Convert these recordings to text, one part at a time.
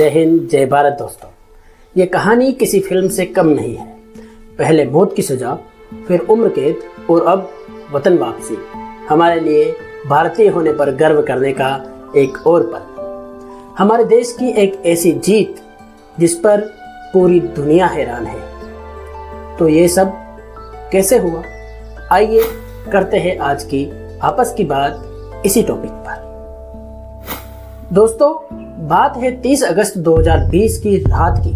जय हिंद, जय भारत दोस्तों। ये कहानी किसी फिल्म से कम नहीं है। पहले मौत की सजा, फिर उम्र कैद और अब वतन वापसी। हमारे लिए भारतीय होने पर गर्व करने का एक और पल। हमारे देश की एक ऐसी जीत जिस पर पूरी दुनिया हैरान है। तो ये सब कैसे हुआ? आइए करते हैं आज की आपस की बात इसी टॉपिक पर। दोस्तों, बात है 30 अगस्त 2020 की रात की,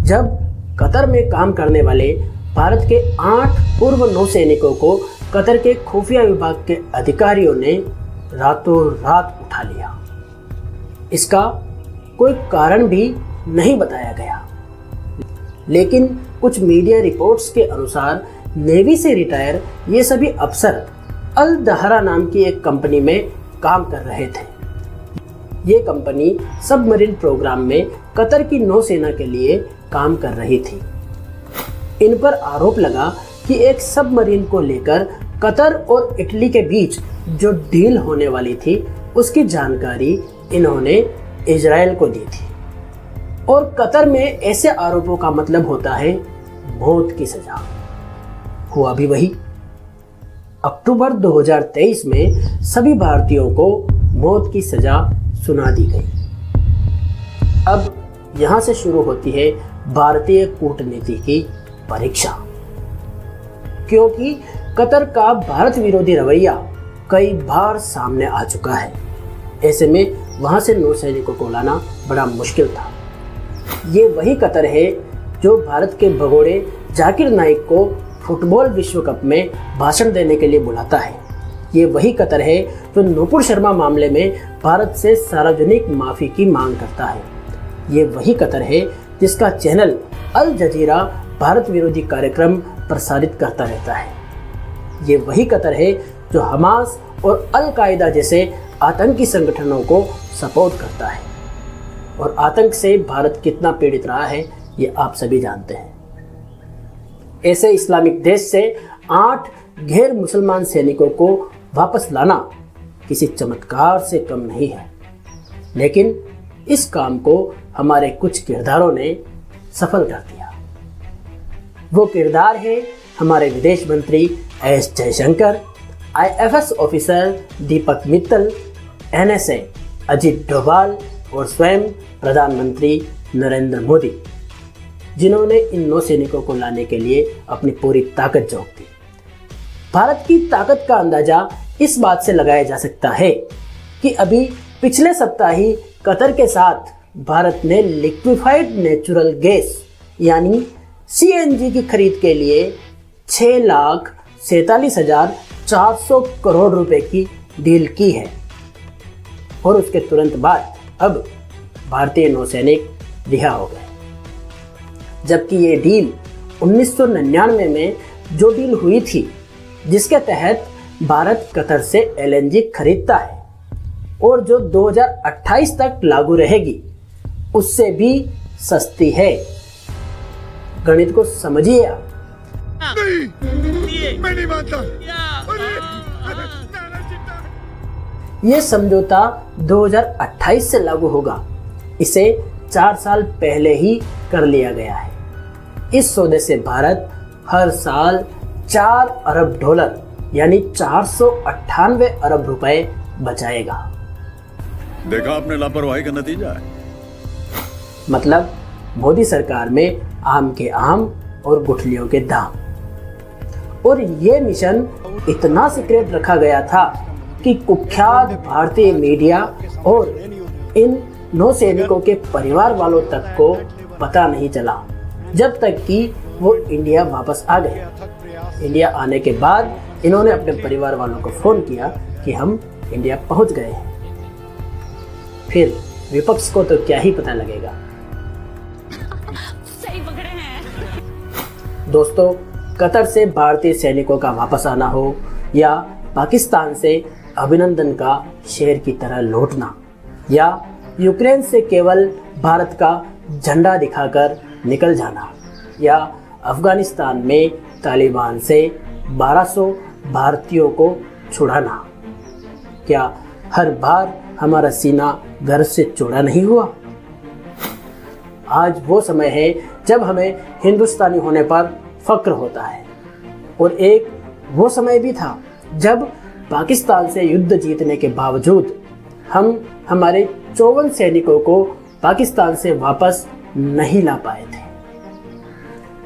जब कतर में काम करने वाले भारत के 8 पूर्व नौसैनिकों को कतर के खुफिया विभाग के अधिकारियों ने रातों रात उठा लिया। इसका कोई कारण भी नहीं बताया गया, लेकिन कुछ मीडिया रिपोर्ट्स के अनुसार नेवी से रिटायर ये सभी अफसर अल दहरा नाम की एक कंपनी में काम कर रहे थे। ये कंपनी सबमरीन प्रोग्राम में कतर की नौसेना के लिए काम कर रही थी। इन पर आरोप लगा कि एक सबमरीन को लेकर कतर और इटली के बीच जो डील होने वाली थी, उसकी जानकारी इन्होंने इजराइल को दी थी। और कतर में ऐसे आरोपों का मतलब होता है मौत की सजा। हुआ भी वही। अक्टूबर 2023 में सभी भारतीयों को मौत की सजा सुना दी गई। अब यहां से शुरू होती है भारतीय कूटनीति की परीक्षा, क्योंकि कतर का भारत विरोधी रवैया कई बार सामने आ चुका है। ऐसे में वहां से नौसैनिकों को लाना बड़ा मुश्किल था। ये वही कतर है जो भारत के भगोड़े जाकिर नाइक को फुटबॉल विश्व कप में भाषण देने के लिए बुलाता है। ये वही कतर है जो नुपुर शर्मा मामले में भारत से सार्वजनिक माफी की मांग करता है। ये वही कतर है जिसका चैनल अल जजीरा भारत विरोधी कार्यक्रम प्रसारित करता रहता है। ये वही कतर है जो हमास और अल कायदा जैसे आतंकी संगठनों को सपोर्ट करता है। और आतंक से भारत कितना पीड़ित रहा है ये आप सभी जानते हैं। ऐसे इस्लामिक देश से 8 गैर मुसलमान सैनिकों को वापस लाना किसी चमत्कार से कम नहीं है, लेकिन इस काम को हमारे कुछ किरदारों ने सफल कर दिया। वो किरदार है हमारे विदेश मंत्री एस जयशंकर, IFS ऑफिसर दीपक मित्तल, NSA अजित डोभाल और स्वयं प्रधानमंत्री नरेंद्र मोदी, जिन्होंने इन नौसैनिकों को लाने के लिए अपनी पूरी ताकत झोंक दी। भारत की ताकत का अंदाजा इस बात से लगाया जा सकता है कि अभी पिछले सप्ताह ही कतर के साथ भारत ने लिक्विफाइड नेचुरल गैस यानी CNG की खरीद के लिए 6,47,400 करोड़ रुपए की डील की है। और उसके तुरंत बाद अब भारतीय नौसैनिक रिहा हो गए। जबकि ये डील 1999 में जो डील हुई थी, जिसके तहत भारत कतर से LNG खरीदता है और जो 2028 तक लागू रहेगी, उससे भी सस्ती है। गणित को समझिए आप। नहीं, मैं नहीं मानता। ये समझौता 2028 से लागू होगा। इसे 4 साल पहले ही कर लिया गया है। इस सौदे से भारत हर साल 4 अरब डॉलर यानी 498 अरब रुपए बचाएगा। देखा आपने लापरवाही का नतीजा है। मतलब मोदी सरकार में आम के आम और गुठलियों के दाम। और ये मिशन इतना सीक्रेट रखा गया था कि कुख्यात भारतीय मीडिया और इन नौसैनिकों के परिवार वालों तक को पता नहीं चला, जब तक कि वो इंडिया वापस आ गए। इंडिया आने के बाद इन्होंने अपने परिवार वालों को फोन किया कि हम इंडिया पहुंच गए हैं। फिर विपक्ष को तो क्या ही पता लगेगा। सही पकड़े हैं। दोस्तों, कतर से भारतीय सैनिकों का वापस आना हो या पाकिस्तान से अभिनंदन का शेर की तरह लौटना, या यूक्रेन से केवल भारत का झंडा दिखाकर निकल जाना, या अफगानिस्तान में तालिबान से 1200 भारतीयों को छुड़ाना, क्या हर बार हमारा सीना गर्व से चौड़ा नहीं हुआ? आज वो समय है जब हमें हिंदुस्तानी होने पर फक्र होता है, और एक वो समय भी था जब पाकिस्तान से युद्ध जीतने के बावजूद हम हमारे 54 सैनिकों को पाकिस्तान से वापस नहीं ला पाए थे।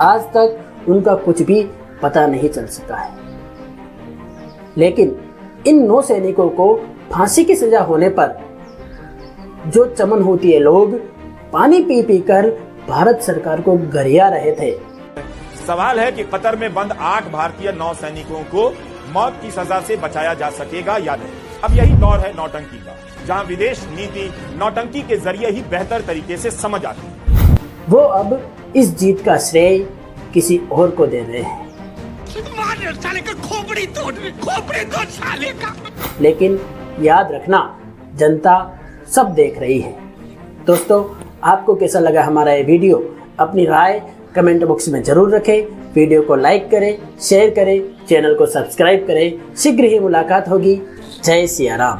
आज तक उनका कुछ भी पता नहीं चल सका है। लेकिन इन 9 सैनिकों को फांसी की सजा होने पर जो चमन होती है, लोग पानी पी पी कर भारत सरकार को गरिया रहे थे। सवाल है कि कतर में बंद 8 भारतीय नौसैनिकों को मौत की सजा से बचाया जा सकेगा या नहीं। अब यही दौर है नौटंकी का, जहां विदेश नीति नौटंकी के जरिए ही बेहतर तरीके से समझ आती है। वो अब इस जीत का श्रेय किसी और को दे रहे हैं। साले का खोपड़ी तोड़ साले का। लेकिन याद रखना, जनता सब देख रही है। दोस्तों, आपको कैसा लगा हमारा ये वीडियो? अपनी राय कमेंट बॉक्स में जरूर रखें। वीडियो को लाइक करें, शेयर करें, चैनल को सब्सक्राइब करें। शीघ्र ही मुलाकात होगी। जय सिया राम।